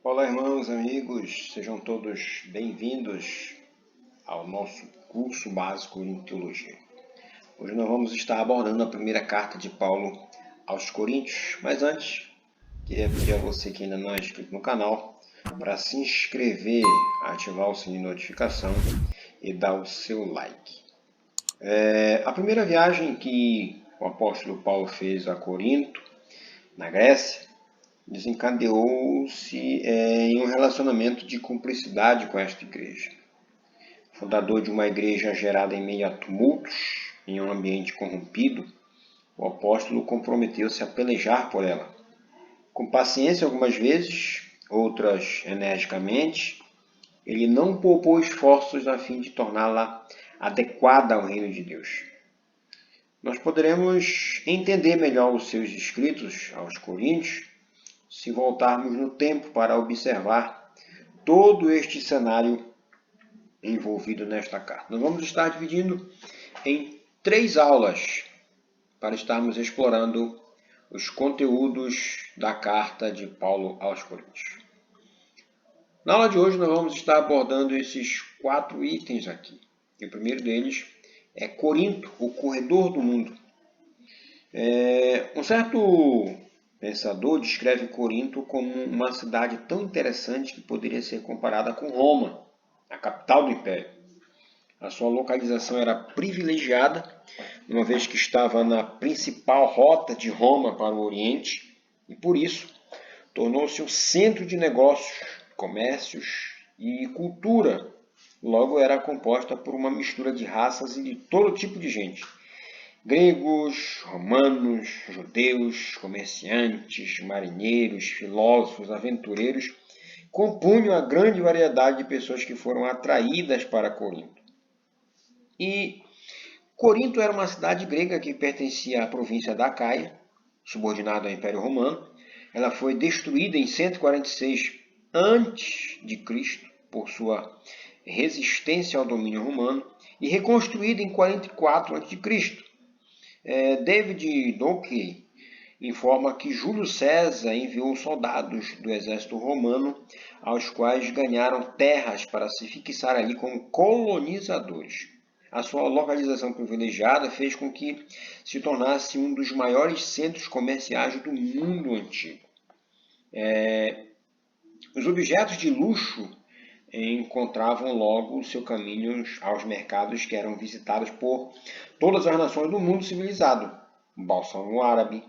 Olá, irmãos, amigos, sejam todos bem-vindos ao nosso curso básico em teologia. Hoje nós vamos estar abordando a primeira carta de Paulo aos Coríntios, mas antes, queria pedir a você que ainda não é inscrito no canal para se inscrever, ativar o sininho de notificação e dar o seu like. A primeira viagem que o apóstolo Paulo fez a Corinto, na Grécia, desencadeou-se em um relacionamento de cumplicidade com esta igreja. Fundador de uma igreja gerada em meio a tumultos, em um ambiente corrompido, o apóstolo comprometeu-se a pelejar por ela. Com paciência algumas vezes, outras energicamente, ele não poupou esforços a fim de torná-la adequada ao reino de Deus. Nós poderemos entender melhor os seus escritos aos Coríntios se voltarmos no tempo para observar todo este cenário envolvido nesta carta. Nós vamos estar dividindo em 3 aulas para estarmos explorando os conteúdos da carta de Paulo aos Coríntios. Na aula de hoje nós vamos estar abordando esses 4 itens aqui. E o primeiro deles é Corinto, o corredor do mundo. Um certo pensador descreve Corinto como uma cidade tão interessante que poderia ser comparada com Roma, a capital do Império. A sua localização era privilegiada, uma vez que estava na principal rota de Roma para o Oriente, e por isso tornou-se um centro de negócios, comércios e cultura. Logo era composta por uma mistura de raças e de todo tipo de gente. Gregos, romanos, judeus, comerciantes, marinheiros, filósofos, aventureiros compunham a grande variedade de pessoas que foram atraídas para Corinto. E Corinto era uma cidade grega que pertencia à província da Acaia, subordinada ao Império Romano. Ela foi destruída em 146 a.C. por sua resistência ao domínio romano e reconstruída em 44 a.C. David Doakey informa que Júlio César enviou soldados do exército romano, aos quais ganharam terras para se fixar ali como colonizadores. A sua localização privilegiada fez com que se tornasse um dos maiores centros comerciais do mundo antigo. Os objetos de luxo encontravam logo o seu caminho aos mercados que eram visitados por todas as nações do mundo civilizado. Bálsamo árabe,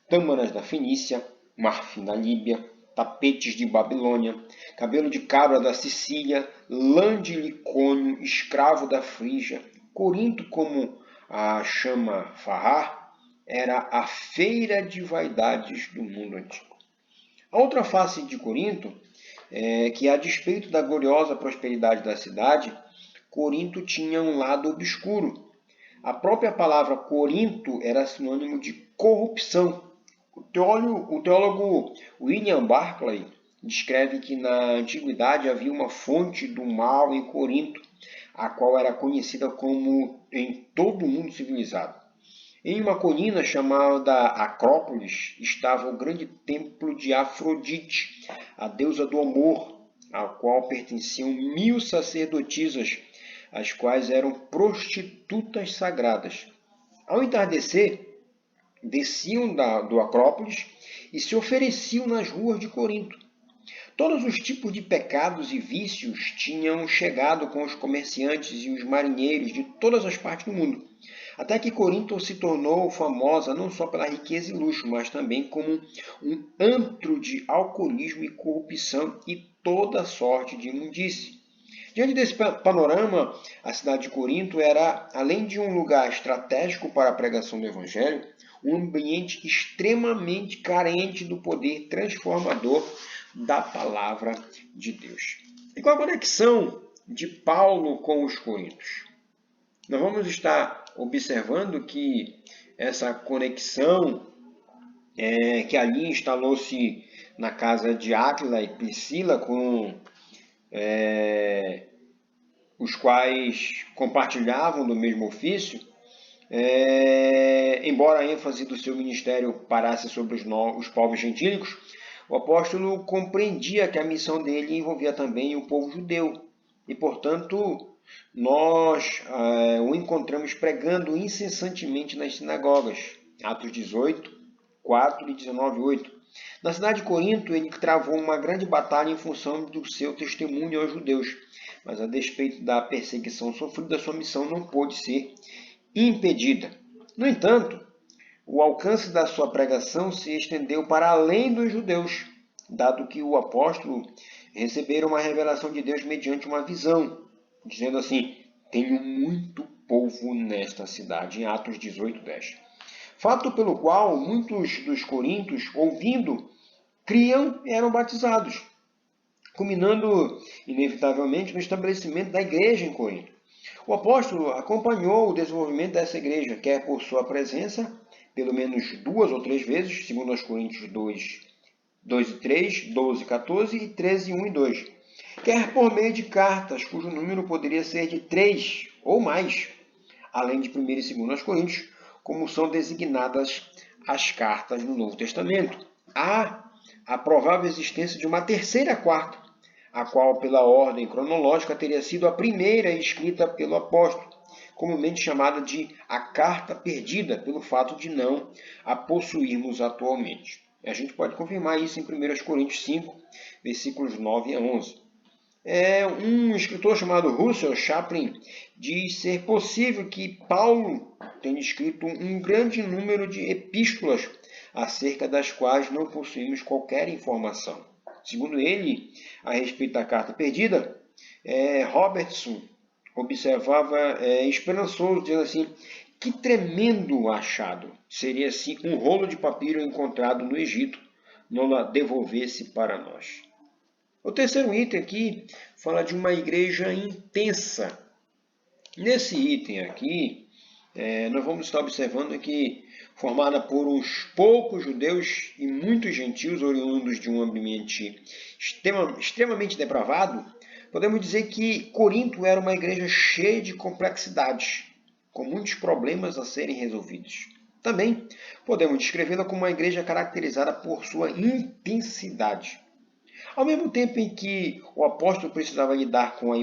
tâmaras da Fenícia, marfim da Líbia, tapetes de Babilônia, cabelo de cabra da Sicília, lã de Licônio, escravo da Frígia. Corinto, como a chama Farrar, era a feira de vaidades do mundo antigo. A outra face de Corinto que, a despeito da gloriosa prosperidade da cidade, Corinto tinha um lado obscuro. A própria palavra Corinto era sinônimo de corrupção. O teólogo William Barclay descreve que na antiguidade havia uma fonte do mal em Corinto, a qual era conhecida como em todo o mundo civilizado. Em uma colina chamada Acrópolis estava o grande templo de Afrodite, a deusa do amor, ao qual pertenciam 1000 sacerdotisas, as quais eram prostitutas sagradas. Ao entardecer, desciam do Acrópolis e se ofereciam nas ruas de Corinto. Todos os tipos de pecados e vícios tinham chegado com os comerciantes e os marinheiros de todas as partes do mundo, até que Corinto se tornou famosa não só pela riqueza e luxo, mas também como um antro de alcoolismo e corrupção e toda sorte de imundície. Diante desse panorama, a cidade de Corinto era, além de um lugar estratégico para a pregação do Evangelho, um ambiente extremamente carente do poder transformador da palavra de Deus. E qual a conexão de Paulo com os coríntios? Nós vamos estar observando que essa conexão que ali instalou-se na casa de Áquila e Priscila, com os quais compartilhavam do mesmo ofício, embora a ênfase do seu ministério parasse sobre os povos gentílicos, O apóstolo compreendia que a missão dele envolvia também o povo judeu e, portanto, nós o encontramos pregando incessantemente nas sinagogas. Atos 18, 4 e 19, 8. Na cidade de Corinto, ele travou uma grande batalha em função do seu testemunho aos judeus, mas a despeito da perseguição sofrida, sua missão não pôde ser impedida. No entanto, o alcance da sua pregação se estendeu para além dos judeus, dado que o apóstolo recebera uma revelação de Deus mediante uma visão, dizendo assim: tenho muito povo nesta cidade, em Atos 18, 10. Fato pelo qual muitos dos coríntios, ouvindo, criam e eram batizados, culminando inevitavelmente no estabelecimento da igreja em Corinto. O apóstolo acompanhou o desenvolvimento dessa igreja, quer por sua presença, pelo menos 2 ou 3 vezes, segundo aos Coríntios 2, 2 e 3, 12 e 14 e 13, 1 e 2, quer por meio de cartas, cujo número poderia ser de 3 ou mais, além de 1 e 2 aos Coríntios, como são designadas as cartas no Novo Testamento. Há a provável existência de uma terceira quarta, a qual, pela ordem cronológica, teria sido a primeira escrita pelo apóstolo, comumente chamada de a carta perdida, pelo fato de não a possuirmos atualmente. A gente pode confirmar isso em 1 Coríntios 5, versículos 9 a 11. Um escritor chamado Russell Chaplin diz ser possível que Paulo tenha escrito um grande número de epístolas acerca das quais não possuímos qualquer informação. Segundo ele, a respeito da carta perdida, Robertson observava esperançoso, dizendo assim: que tremendo achado! Seria assim um rolo de papiro encontrado no Egito, não a devolvesse para nós. O terceiro item aqui fala de uma igreja intensa. Nesse item aqui, nós vamos estar observando que, formada por uns poucos judeus e muitos gentios oriundos de um ambiente extremamente depravado, podemos dizer que Corinto era uma igreja cheia de complexidades, com muitos problemas a serem resolvidos. Também podemos descrevê-la como uma igreja caracterizada por sua intensidade. Ao mesmo tempo em que o apóstolo precisava lidar com a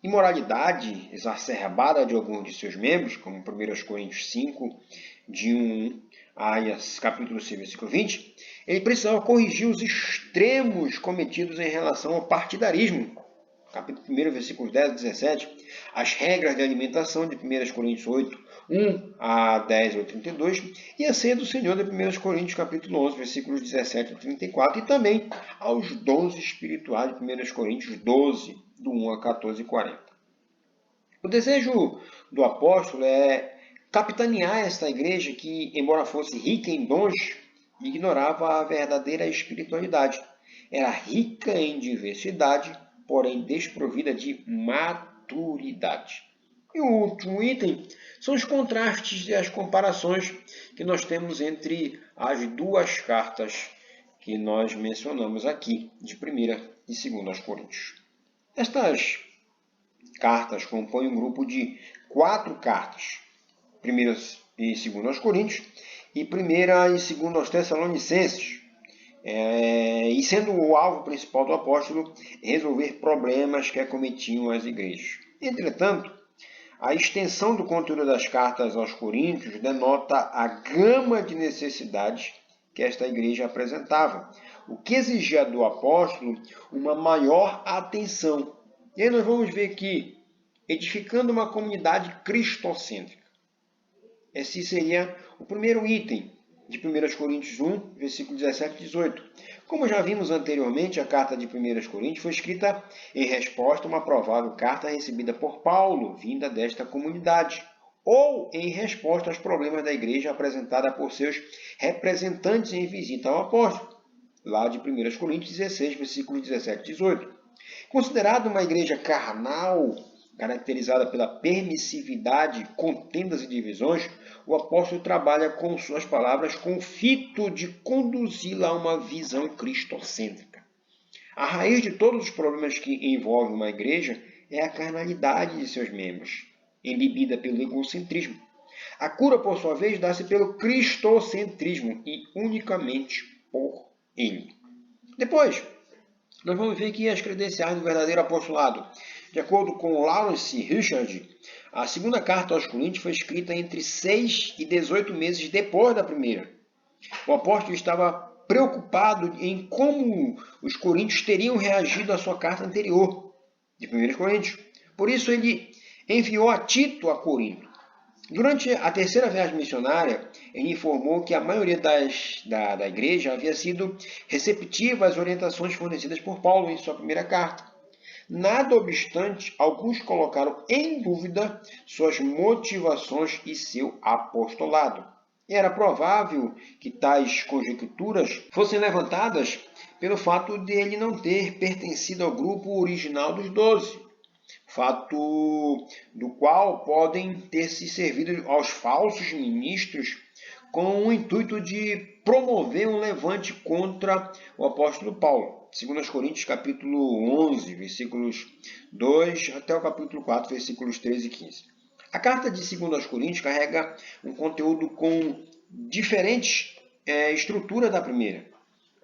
imoralidade exacerbada de alguns de seus membros, como 1 Coríntios 5, de 1 a capítulo 6, versículo 20, ele precisava corrigir os extremos cometidos em relação ao partidarismo, capítulo 1, versículos 10 a 17, as regras de alimentação de 1 Coríntios 8, 1 a 10 ou 32, e a ceia do Senhor de 1 Coríntios capítulo 11, versículos 17 a 34, e também aos dons espirituais de 1 Coríntios 12, do 1 a 14 e 40. O desejo do apóstolo é capitanear esta igreja que, embora fosse rica em dons, ignorava a verdadeira espiritualidade. Era rica em diversidade, porém desprovida de maturidade. E o último item são os contrastes e as comparações que nós temos entre as duas cartas que nós mencionamos aqui, de 1 e 2 Coríntios. Estas cartas compõem um grupo de 4 cartas, 1 e 2 Coríntios e 1 e 2 Tessalonicenses, e sendo o alvo principal do apóstolo resolver problemas que acometiam as igrejas. Entretanto, a extensão do conteúdo das cartas aos Coríntios denota a gama de necessidades que esta igreja apresentava, o que exigia do apóstolo uma maior atenção. E aí nós vamos ver que, edificando uma comunidade cristocêntrica, esse seria o primeiro item de 1 Coríntios 1, versículo 17 e 18. Como já vimos anteriormente, a carta de 1 Coríntios foi escrita em resposta a uma provável carta recebida por Paulo, vinda desta comunidade, ou em resposta aos problemas da igreja apresentada por seus representantes em visita ao apóstolo, lá de 1 Coríntios 16, versículos 17 e 18. Considerada uma igreja carnal, caracterizada pela permissividade, contendas e divisões, o apóstolo trabalha com suas palavras com o fito de conduzi-la a uma visão cristocêntrica. A raiz de todos os problemas que envolvem uma igreja é a carnalidade de seus membros, embebida pelo egocentrismo. A cura, por sua vez, dá-se pelo cristocentrismo e unicamente por ele. Depois, nós vamos ver aqui as credenciais do verdadeiro apostolado. De acordo com Lawrence Richard, a segunda carta aos Coríntios foi escrita entre 6 e 18 meses depois da primeira. O apóstolo estava preocupado em como os coríntios teriam reagido à sua carta anterior, de 1 Coríntios. Por isso, ele enviou a Tito a Corinto. Durante a terceira viagem missionária, ele informou que a maioria da igreja havia sido receptiva às orientações fornecidas por Paulo em sua primeira carta. Nada obstante, alguns colocaram em dúvida suas motivações e seu apostolado. Era provável que tais conjecturas fossem levantadas pelo fato de ele não ter pertencido ao grupo original dos 12, fato do qual podem ter se servido aos falsos ministros com o intuito de promover um levante contra o apóstolo Paulo. 2 Coríntios capítulo 11, versículos 2 até o capítulo 4, versículos 13 e 15. A carta de 2 Coríntios carrega um conteúdo com diferente estrutura da primeira.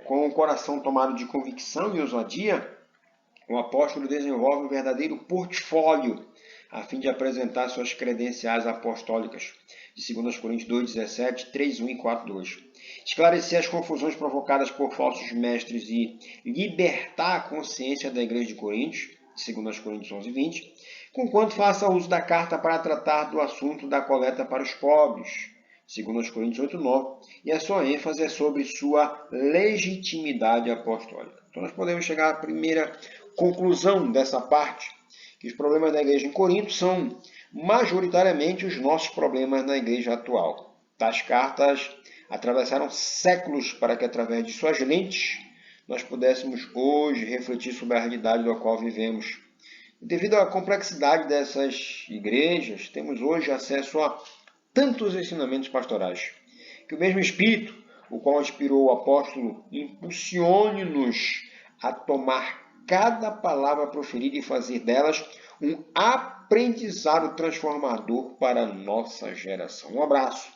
Com o coração tomado de convicção e ousadia, o apóstolo desenvolve um verdadeiro portfólio a fim de apresentar suas credenciais apostólicas, de 2 Coríntios 2,17, 3,1 e 4,2. Esclarecer as confusões provocadas por falsos mestres e libertar a consciência da igreja de Coríntios, de 2 Coríntios 11,20, conquanto faça uso da carta para tratar do assunto da coleta para os pobres, 2 Coríntios 8,9, e a sua ênfase é sobre sua legitimidade apostólica. Então nós podemos chegar à primeira conclusão dessa parte, que os problemas da igreja em Corinto são majoritariamente os nossos problemas na igreja atual. Tais cartas atravessaram séculos para que, através de suas lentes, nós pudéssemos hoje refletir sobre a realidade da qual vivemos. Devido à complexidade dessas igrejas, temos hoje acesso a tantos ensinamentos pastorais. Que o mesmo Espírito, o qual inspirou o apóstolo, impulsione-nos a tomar cada palavra proferida e fazer delas um aprendizado transformador para a nossa geração. Um abraço.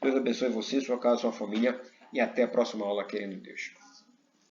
Deus abençoe você, sua casa, sua família e até a próxima aula, querendo Deus.